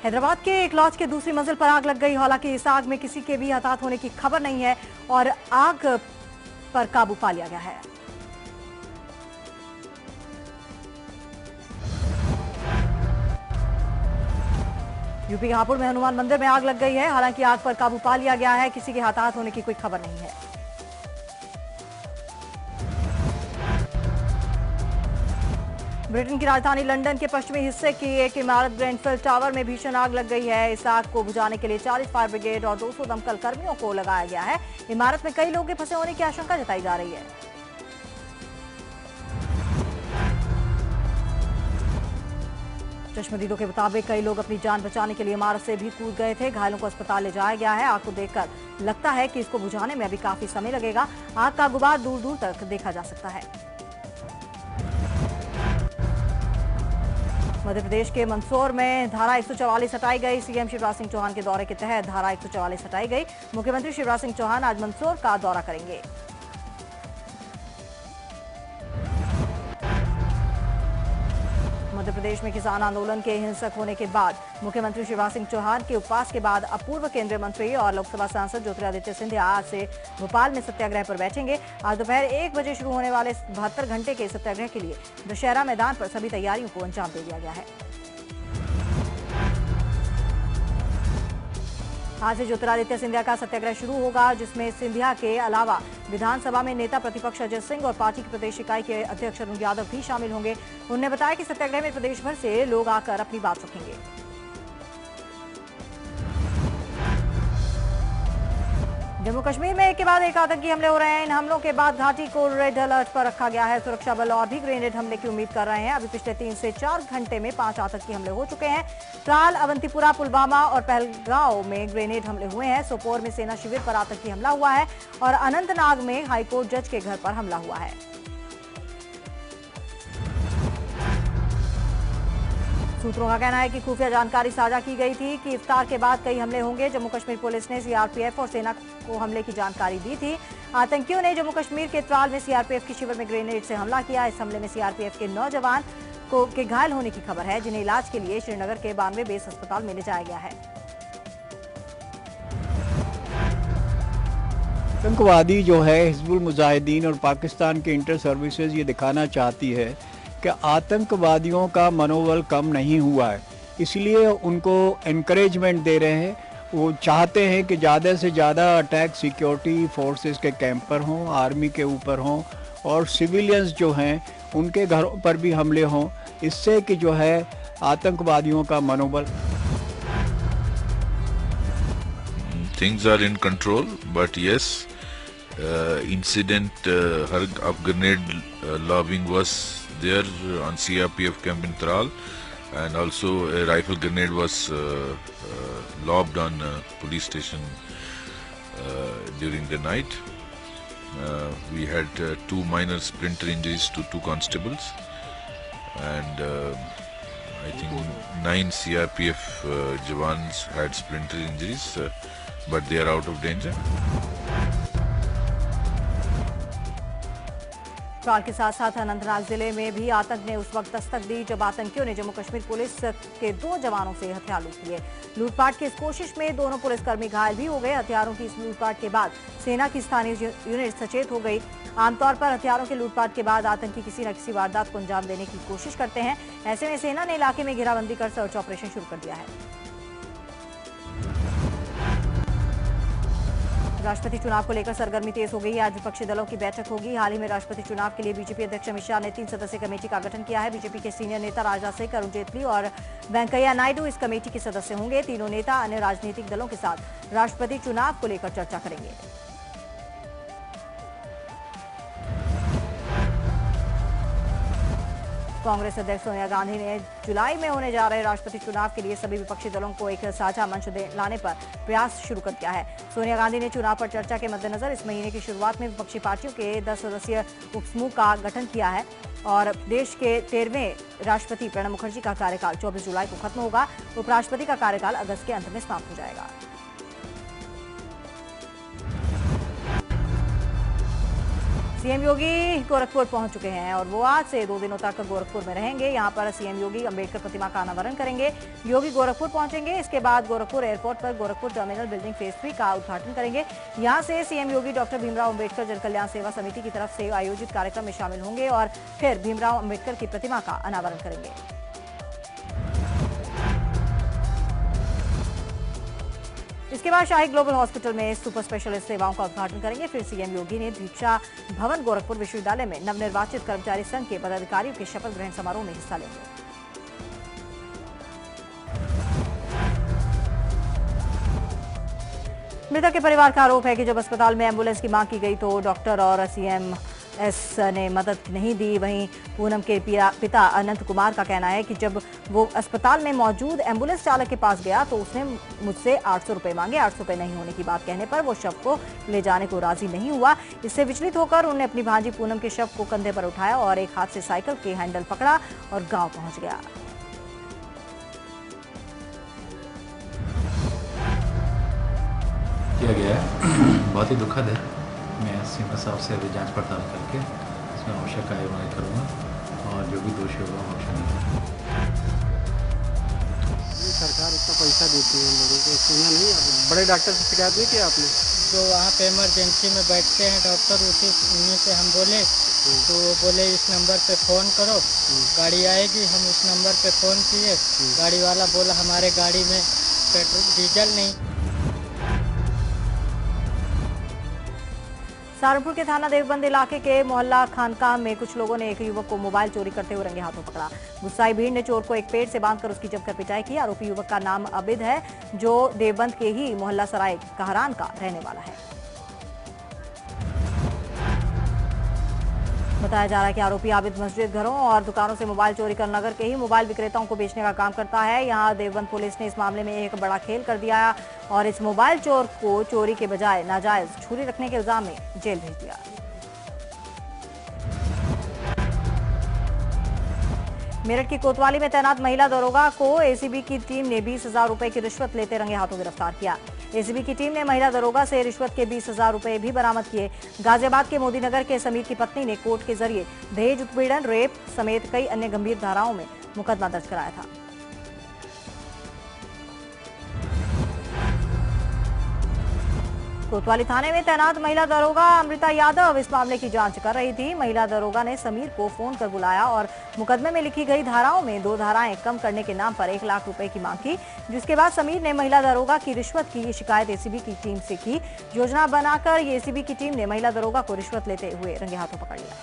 हैदराबाद के एक लॉज के दूसरी मंजिल पर आग लग गई। हालांकि इस आग में किसी के भी हताहत होने की खबर नहीं है और आग पर काबू पा लिया गया है। यूपी के हापुड़ में हनुमान मंदिर में आग लग गई है। हालांकि आग पर काबू पा लिया गया है, किसी के हताहत होने की कोई खबर नहीं है। ब्रिटेन की राजधानी लंदन के पश्चिमी हिस्से की एक इमारत ग्रेनफेल टावर में भीषण आग लग गई है। इस आग को बुझाने के लिए 40 फायर ब्रिगेड और 200 दमकल कर्मियों को लगाया गया है। इमारत में कई लोगों के फंसे होने की आशंका जताई जा रही है। चश्मदीदों के मुताबिक कई लोग अपनी जान बचाने के लिए इमारत से भी कूद गए थे। घायलों को अस्पताल ले जाया गया है। आग को देखकर लगता है कि इसको बुझाने में अभी काफी समय लगेगा। आग का गुबार दूर दूर तक देखा जा सकता है। मध्य प्रदेश के मंदसौर में धारा 144 हटाई गई। सीएम शिवराज सिंह चौहान के दौरे के तहत धारा 144 हटाई गई। मुख्यमंत्री शिवराज सिंह चौहान आज मंदसौर का दौरा करेंगे। मध्य प्रदेश में किसान आंदोलन के हिंसक होने के बाद मुख्यमंत्री शिवराज सिंह चौहान के उपवास के बाद अब पूर्व केंद्रीय मंत्री और लोकसभा सांसद ज्योतिरादित्य सिंधिया आज से भोपाल में सत्याग्रह पर बैठेंगे। आज दोपहर 1 बजे शुरू होने वाले 72 घंटे के सत्याग्रह के लिए दशहरा मैदान पर सभी तैयारियों को अंजाम दे दिया गया है। आज से ज्योतिरादित्य सिंधिया का सत्याग्रह शुरू होगा, जिसमें सिंधिया के अलावा विधानसभा में नेता प्रतिपक्ष अजय सिंह और पार्टी की प्रदेश इकाई के अध्यक्ष अरुण यादव भी शामिल होंगे। उन्होंने बताया कि सत्याग्रह में प्रदेश भर से लोग आकर अपनी बात रखेंगे। जम्मू कश्मीर में एक के बाद एक आतंकी हमले हो रहे हैं। इन हमलों के बाद घाटी को रेड अलर्ट पर रखा गया है। सुरक्षा बल और भी ग्रेनेड हमले की उम्मीद कर रहे हैं। अभी पिछले 3 से 4 घंटे में 5 आतंकी हमले हो चुके हैं। त्राल, अवंतीपुरा, पुलवामा और पहलगांव में ग्रेनेड हमले हुए हैं। सोपोर में सेना शिविर पर आतंकी हमला हुआ है और अनंतनाग में हाईकोर्ट जज के घर पर हमला हुआ है। सूत्रों का कहना है कि खुफिया जानकारी साझा की गई थी कि इफ्तार के बाद कई हमले होंगे। जम्मू कश्मीर पुलिस ने सीआरपीएफ और सेना को हमले की जानकारी दी थी। आतंकियों ने जम्मू कश्मीर के त्राल में सीआरपीएफ के शिविर में ग्रेनेड से हमला किया। इस हमले में सीआरपीएफ के 9 जवान के घायल होने की खबर है, जिन्हें इलाज के लिए श्रीनगर के 92 बेस अस्पताल में ले जाया गया है। आतंकवादी जो है हिजबुल मुजाहिदीन और पाकिस्तान के इंटर सर्विसेज ये दिखाना चाहती है कि आतंकवादियों का मनोबल कम नहीं हुआ है, इसलिए उनको एनकरेजमेंट दे रहे हैं। वो चाहते हैं कि ज़्यादा से ज़्यादा अटैक सिक्योरिटी फोर्सेस के कैंप पर हों, आर्मी के ऊपर हों और सिविलियंस जो हैं उनके घरों पर भी हमले हों, इससे कि जो है आतंकवादियों का मनोबल। Things are in control, but yes, incident of grenade lobbing was there on CRPF camp in Tral, and also a rifle grenade was lobbed on police station during the night. We had 2 minor splinter injuries to 2 constables, and I think 9 CRPF jawans had splinter injuries, but they are out of danger. Tral के साथ साथ अनंतनाग जिले में भी आतंक ने उस वक्त दस्तक दी जब आतंकियों ने जम्मू कश्मीर पुलिस के 2 जवानों से हथियार लूट लिए। लूटपाट की इस कोशिश में दोनों पुलिसकर्मी घायल भी हो गए। हथियारों की इस लूटपाट के बाद सेना की स्थानीय यूनिट सचेत हो गई। आमतौर पर हथियारों के लूटपाट के बाद आतंकी किसी न किसी वारदात को अंजाम देने की कोशिश करते हैं। ऐसे में सेना ने इलाके में घेराबंदी कर सर्च ऑपरेशन शुरू कर दिया है। राष्ट्रपति चुनाव को लेकर सरगर्मी तेज हो गई है। आज विपक्षी दलों की बैठक होगी। हाल ही में राष्ट्रपति चुनाव के लिए बीजेपी अध्यक्ष अमित शाह ने 3 सदस्यीय कमेटी का गठन किया है। बीजेपी के सीनियर नेता राजनाथ सिंह, अरुण जेटली और वेंकैया नायडू इस कमेटी के सदस्य होंगे। तीनों नेता अन्य राजनीतिक दलों के साथ राष्ट्रपति चुनाव को लेकर चर्चा करेंगे। कांग्रेस अध्यक्ष सोनिया गांधी ने जुलाई में होने जा रहे राष्ट्रपति चुनाव के लिए सभी विपक्षी दलों को एक साझा मंच लाने पर प्रयास शुरू कर दिया है। सोनिया गांधी ने चुनाव पर चर्चा के मद्देनजर इस महीने की शुरुआत में विपक्षी पार्टियों के 10 सदस्यीय उपसमूह का गठन किया है और देश के 13वें राष्ट्रपति प्रणब मुखर्जी का कार्यकाल 24 जुलाई को खत्म होगा। उपराष्ट्रपति का कार्यकाल अगस्त के अंत में समाप्त हो जाएगा। सीएम योगी गोरखपुर पहुंच चुके हैं और वो आज से 2 दिनों तक गोरखपुर में रहेंगे। यहां पर सीएम योगी अंबेडकर प्रतिमा का अनावरण करेंगे। योगी गोरखपुर पहुंचेंगे, इसके बाद गोरखपुर एयरपोर्ट पर गोरखपुर टर्मिनल बिल्डिंग फेज 3 का उद्घाटन करेंगे। यहां से सीएम योगी डॉक्टर भीमराव अंबेडकर जन कल्याण सेवा समिति की तरफ से आयोजित कार्यक्रम में शामिल होंगे और फिर भीमराव अंबेडकर की प्रतिमा का अनावरण करेंगे। इसके बाद शाही ग्लोबल हॉस्पिटल में सुपर स्पेशलिस्ट सेवाओं का उद्घाटन करेंगे। फिर सीएम योगी ने दीक्षा भवन गोरखपुर विश्वविद्यालय में नवनिर्वाचित कर्मचारी संघ के पदाधिकारियों के शपथ ग्रहण समारोह में हिस्सा लेंगे। मृतक के परिवार का आरोप है कि जब अस्पताल में एम्बुलेंस की मांग की गई तो डॉक्टर और सीएमएस ने मदद नहीं दी। वहीं पूनम के पिता अनंत कुमार का कहना है कि जब वो अस्पताल में मौजूद एम्बुलेंस चालक के पास गया तो उसने मुझसे 800 रुपए मांगे। 800 रुपए नहीं होने की बात कहने पर वो शव को ले जाने को राजी नहीं हुआ। इससे विचलित होकर उन्होंने अपनी भांजी पूनम के शव को कंधे पर उठाया और एक हाथ से साइकिल के हैंडल पकड़ा और गाँव पहुंच गया। किया गया है बहुत ही दुखद है। मैं सीमा साहब से अभी जांच पड़ताल करके इसमें आवश्यक कार्रवाई करूँगा और जो भी दोषी होगा वो सरकार इतना पैसा देती है उन लोगों को, सुना नहीं आप बड़े डॉक्टर से शिकायत नहीं किया आपने? जो वहाँ पे इमरजेंसी में बैठते हैं डॉक्टर, उन्हीं से हम बोले तो वो बोले इस नंबर पे फ़ोन करो, गाड़ी आएगी। हम उस नंबर पे फ़ोन किए, गाड़ी वाला बोला हमारे गाड़ी में पेट्रोल डीजल नहीं। सहारनपुर के थाना देवबंद इलाके के मोहल्ला खानकाह में कुछ लोगों ने एक युवक को मोबाइल चोरी करते हुए रंगे हाथों पकड़ा। गुस्साई भीड़ ने चोर को एक पेड़ से बांधकर उसकी जमकर पिटाई की। आरोपी युवक का नाम अबिद है, जो देवबंद के ही मोहल्ला सराय कहरान का रहने वाला है। बताया जा रहा है कि आरोपी आबिद मस्जिद, घरों और दुकानों से मोबाइल चोरी कर नगर के ही मोबाइल विक्रेताओं को बेचने का काम करता है। यहां देवबंद पुलिस ने इस मामले में एक बड़ा खेल कर दिया और इस मोबाइल चोर को चोरी के बजाय नाजायज छुरी रखने के इल्जाम में जेल भेज दिया। मेरठ की कोतवाली में तैनात महिला दरोगा को एसीबी की टीम ने 20,000 रुपए की रिश्वत लेते रंगे हाथों गिरफ्तार किया। एसीबी की टीम ने महिला दरोगा से रिश्वत के 20,000 रुपए भी बरामद किए। गाजियाबाद के मोदीनगर के समीर की पत्नी ने कोर्ट के जरिए दहेज उत्पीड़न, रेप समेत कई अन्य गंभीर धाराओं में मुकदमा दर्ज कराया था। कोतवाली थाने में तैनात महिला दरोगा अमृता यादव इस मामले की जांच कर रही थी। महिला दरोगा ने समीर को फोन कर बुलाया और मुकदमे में लिखी गई धाराओं में 2 धाराएं कम करने के नाम पर 1 लाख रुपए की मांग की, जिसके बाद समीर ने महिला दरोगा की रिश्वत की शिकायत एसीबी की टीम से की। योजना बनाकर एसीबी की टीम ने महिला दरोगा को रिश्वत लेते हुए रंगे हाथों पकड़ लिया।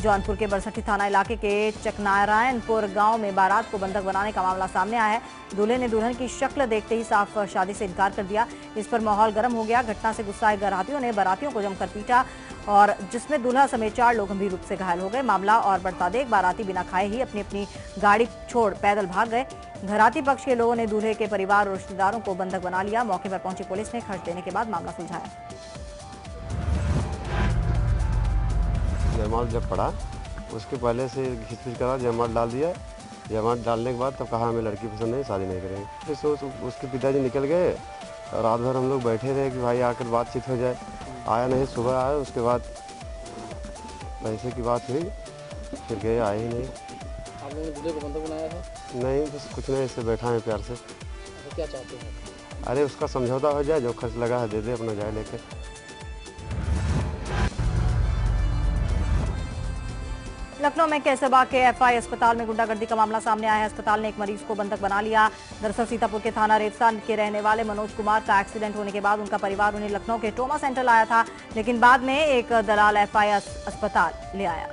जौनपुर के बरसठी थाना इलाके के चकनारायणपुर गांव में बारात को बंधक बनाने का मामला सामने आया है। दूल्हे ने दुल्हन की शक्ल देखते ही साफ शादी से इनकार कर दिया। इस पर माहौल गर्म हो गया। घटना से गुस्साए बारातियों ने बारातियों को जमकर पीटा और जिसमें दूल्हा समेत 4 लोग गंभीर रूप से घायल हो गए। मामला और बढ़ता देख बाराती बिना खाए ही अपनी अपनी गाड़ी छोड़ पैदल भाग गए। घराती पक्ष के लोगों ने दूल्हे के परिवार और रिश्तेदारों को बंधक बना लिया। मौके पर पहुंची पुलिस ने खर्च देने के बाद मामला सुलझाया। जयमाल जब पड़ा उसके पहले से खिचपिच करा, जयमाल डाल दिया। जयमाल डालने के बाद तब कहा हमें लड़की पसंद नहीं, शादी नहीं करेंगे। फिर उसके पिताजी निकल गए और रात भर हम लोग बैठे रहे कि भाई आकर बातचीत हो जाए। आया नहीं, सुबह आया, उसके बाद पैसे की बात हुई, फिर गए, आए ही नहीं। आप लोगों ने दूल्हे को बंधक बनाया था? नहीं, बस कुछ नहीं, इससे बैठा है प्यार से। तो क्या चाहते हैं? अरे उसका समझौता हो जाए, जो खर्च लगा है दे दे, अपना जाए लेकर। लखनऊ में कैसरबाग के एफआई अस्पताल में गुंडागर्दी का मामला सामने आया है। अस्पताल ने एक मरीज को बंधक बना लिया। दरअसल सीतापुर के थाना रेपसा के रहने वाले मनोज कुमार का एक्सीडेंट होने के बाद उनका परिवार उन्हें लखनऊ के ट्रॉमा सेंटर लाया था, लेकिन बाद में एक दलाल एफआई अस्पताल ले आया।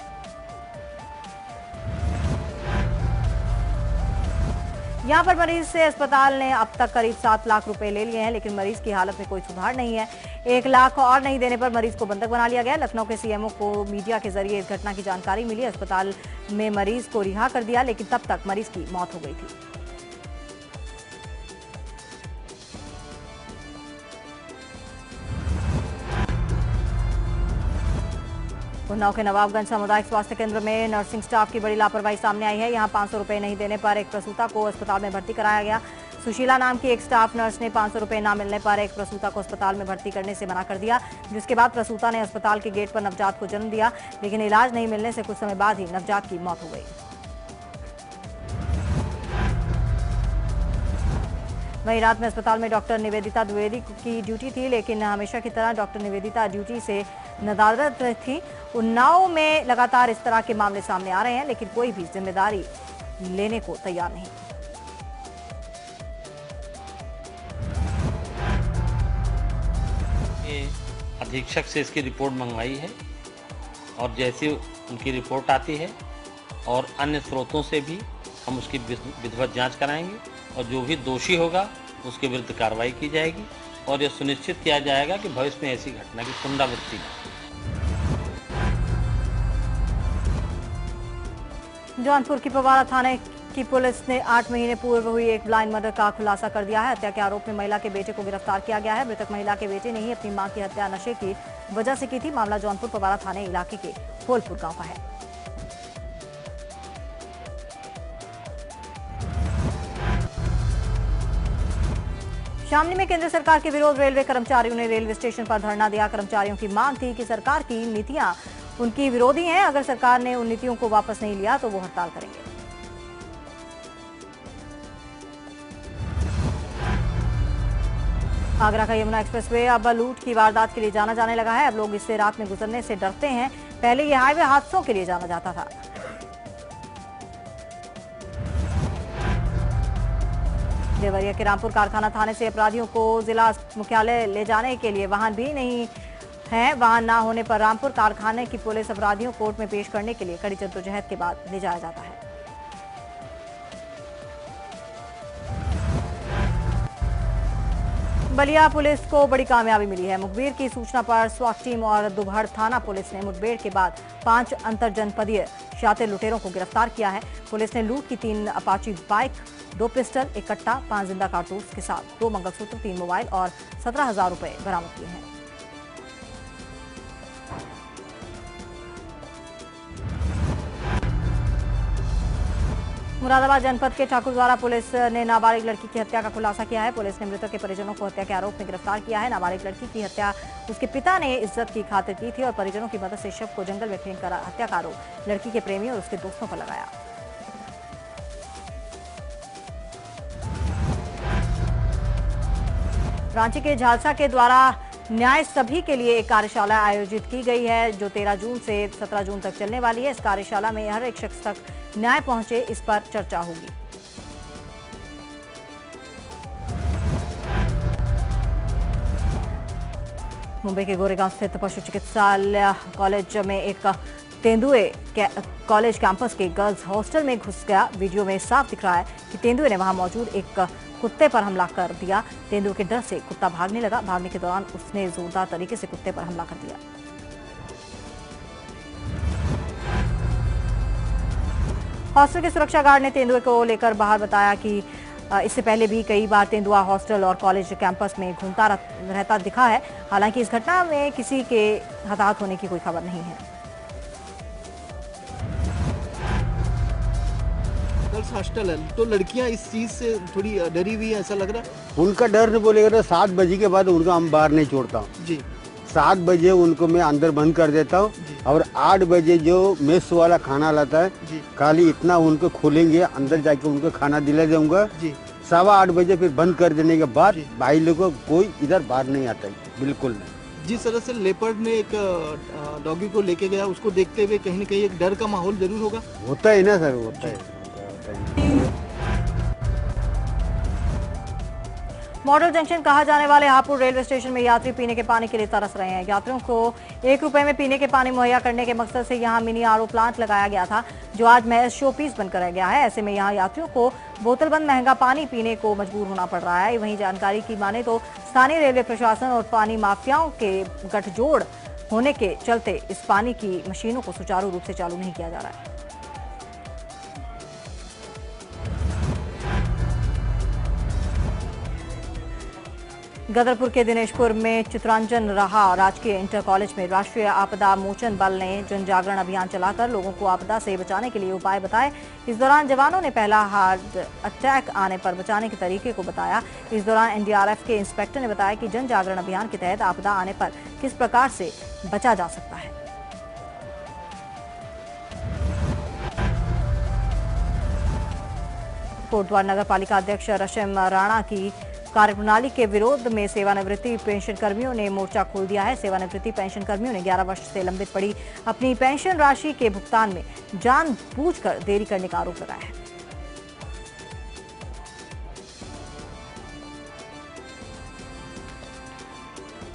यहां पर मरीज से अस्पताल ने अब तक करीब 7 लाख रुपए ले लिए हैं, लेकिन मरीज की हालत में कोई सुधार नहीं है। 1 लाख और नहीं देने पर मरीज को बंधक बना लिया गया। लखनऊ के सीएमओ को मीडिया के जरिए इस घटना की जानकारी मिली। अस्पताल में मरीज को रिहा कर दिया, लेकिन तब तक मरीज की मौत हो गई थी। उन्नाव के नवाबगंज सामुदायिक स्वास्थ्य केंद्र में नर्सिंग स्टाफ की बड़ी लापरवाही सामने आई है। यहां 500 रुपए नहीं देने पर एक प्रसूता को अस्पताल में भर्ती कराया गया। सुशीला नाम की एक स्टाफ नर्स ने 500 रुपए न मिलने पर एक प्रसूता को अस्पताल में भर्ती करने से मना कर दिया, जिसके बाद प्रसूता ने अस्पताल के गेट पर नवजात को जन्म दिया, लेकिन इलाज नहीं मिलने से कुछ समय बाद ही नवजात की मौत हो गई। वहीं रात में अस्पताल में डॉक्टर निवेदिता द्विवेदी की ड्यूटी थी, लेकिन हमेशा की तरह डॉक्टर निवेदिता ड्यूटी से नदारद थी। उन्नाव में लगातार इस तरह के मामले सामने आ रहे हैं, लेकिन कोई भी जिम्मेदारी लेने को तैयार नहीं। अधीक्षक से इसकी रिपोर्ट मंगवाई है और जैसे उनकी रिपोर्ट आती है और अन्य स्रोतों से भी हम उसकी विधिवत जांच कराएंगे और जो भी दोषी होगा उसके विरुद्ध कार्रवाई की जाएगी और यह सुनिश्चित किया जाएगा कि भविष्य में ऐसी घटना की पुनरावृत्ति न हो। जौनपुर की पवारा थाने की पुलिस ने 8 महीने पूर्व हुई एक ब्लाइंड मर्डर का खुलासा कर दिया है। हत्या के आरोप में महिला के बेटे को गिरफ्तार किया गया है। मृतक महिला के बेटे ने ही अपनी मां की हत्या नशे की वजह से की थी। मामला जौनपुर पवारा थाने इलाके के होलपुर गांव का है। शामली में केंद्र सरकार के विरोध रेलवे कर्मचारियों ने रेलवे स्टेशन पर धरना दिया। कर्मचारियों की मांग थी कि सरकार की नीतियां उनकी विरोधी हैं, अगर सरकार ने उन नीतियों को वापस नहीं लिया तो वो हड़ताल करेंगे। आगरा का यमुना एक्सप्रेसवे अब लूट की वारदात के लिए जाना जाने लगा है। अब लोग इससे रात में गुजरने से डरते हैं। पहले ये हाईवे हादसों के लिए जाना जाता था। देवरिया के रामपुर कारखाना थाने से अपराधियों को जिला मुख्यालय ले जाने के लिए वाहन भी नहीं है। वाहन ना होने पर रामपुर कारखाने की पुलिस अपराधियों को कोर्ट में पेश करने के लिए कड़ी जद्दोजहद के बाद ले जाया जाता है। बलिया पुलिस को बड़ी कामयाबी मिली है। मुखबिर की सूचना पर स्वाट टीम और दुभड़ थाना पुलिस ने मुठभेड़ के बाद 5 अंतरजनपदीय शातिर लुटेरों को गिरफ्तार किया है। पुलिस ने लूट की 3 अपाची बाइक, 2 पिस्टल, 1 कट्टा, 5 जिंदा कारतूस के साथ 2 मंगलसूत्र, 3 मोबाइल और 17,000 रुपए बरामद किए हैं। मुरादाबाद जनपद के ठाकुरद्वारा पुलिस ने नाबालिग लड़की की हत्या का खुलासा किया है। पुलिस ने मृतक के परिजनों को हत्या के आरोप में गिरफ्तार किया है। नाबालिग लड़की की हत्या उसके पिता ने इज्जत की खातिर की थी और परिजनों की मदद से शव को जंगल में फेंक कर हत्या का आरोप लड़की के प्रेमी और उसके दोस्तों पर लगाया। रांची के झालसा के द्वारा न्याय सभी के लिए एक कार्यशाला आयोजित की गई है, जो 13 जून से 17 जून तक चलने वाली है। इस कार्यशाला में हर एक शख्स तक न्याय पहुंचे, इस पर चर्चा होगी। मुंबई के गोरेगांव स्थित पशु चिकित्सालय कॉलेज में एक तेंदुए कॉलेज कैंपस के गर्ल्स हॉस्टल में घुस गया। वीडियो में साफ दिख रहा है कि तेंदुए ने वहां मौजूद एक कुत्ते पर हमला कर दिया। तेंदुए के डर से कुत्ता भागने लगा। भागने के दौरान उसने जोरदार तरीके से कुत्ते पर हमला कर दिया। हॉस्टल के सुरक्षा गार्ड ने तेंदुए को लेकर बाहर बताया कि इससे पहले भी कई बार तेंदुआ हॉस्टल और कॉलेज कैंपस में घूमता रहता दिखा है। हालांकि इस घटना में किसी के हताहत होने की कोई खबर नहीं है। गर्ल्स हॉस्टल है तो लड़कियां इस चीज से थोड़ी डरी हुई है, ऐसा लग रहा है। उनका डर नहीं बोलेगा तो 7 बजे के बाद उनको हम बाहर नहीं छोड़ता हूँ जी। 7 बजे उनको मैं अंदर बंद कर देता हूँ और 8 बजे जो मेस वाला खाना लाता है खाली इतना उनको खोलेंगे, अंदर जाके उनको खाना दिला दूंगा। 7:15 बजे फिर बंद कर देने के बाद भाई लोगों को कोई इधर बाहर नहीं आता है, बिल्कुल नहीं। जिस तरह से लेपर्ड ने एक डॉगी को लेके गया, उसको देखते हुए कहीं न कहीं एक डर का माहौल जरूर होगा। होता है ना सर, होता है। मॉडल जंक्शन कहा जाने वाले हापुड़ रेलवे स्टेशन में यात्री पीने के पानी के लिए तरस रहे हैं। यात्रियों को 1 रुपए में पीने के पानी मुहैया करने के मकसद से यहां मिनी आरओ प्लांट लगाया गया था, जो आज महज शो पीस बनकर रह गया है। ऐसे में यहां यात्रियों को बोतलबंद महंगा पानी पीने को मजबूर होना पड़ रहा है। वहीं जानकारी की माने तो स्थानीय रेलवे प्रशासन और पानी माफियाओं के गठजोड़ होने के चलते इस पानी की मशीनों को सुचारू रूप से चालू नहीं किया जा रहा है। गदरपुर के दिनेशपुर में चित्रांजन रहा राजकीय इंटर कॉलेज में राष्ट्रीय आपदा मोचन बल ने जन जागरण अभियान चलाकर लोगों को आपदा से बचाने के लिए उपाय बताए। इस दौरान जवानों ने पहला हार्ट अटैक आने पर बचाने के तरीके को बताया। इस दौरान एनडीआरएफ के इंस्पेक्टर ने बताया कि जन जागरण अभियान के तहत आपदा आने पर किस प्रकार से बचा जा सकता है। कोटद्वार नगर पालिका अध्यक्ष रशिम राणा की कार्यप्रणाली के विरोध में सेवानिवृत्ति पेंशन कर्मियों ने मोर्चा खोल दिया है। सेवानिवृत्ति पेंशन कर्मियों ने 11 वर्ष से लंबित पड़ी अपनी पेंशन राशि के भुगतान में जानबूझकर देरी करने का आरोप लगाया है।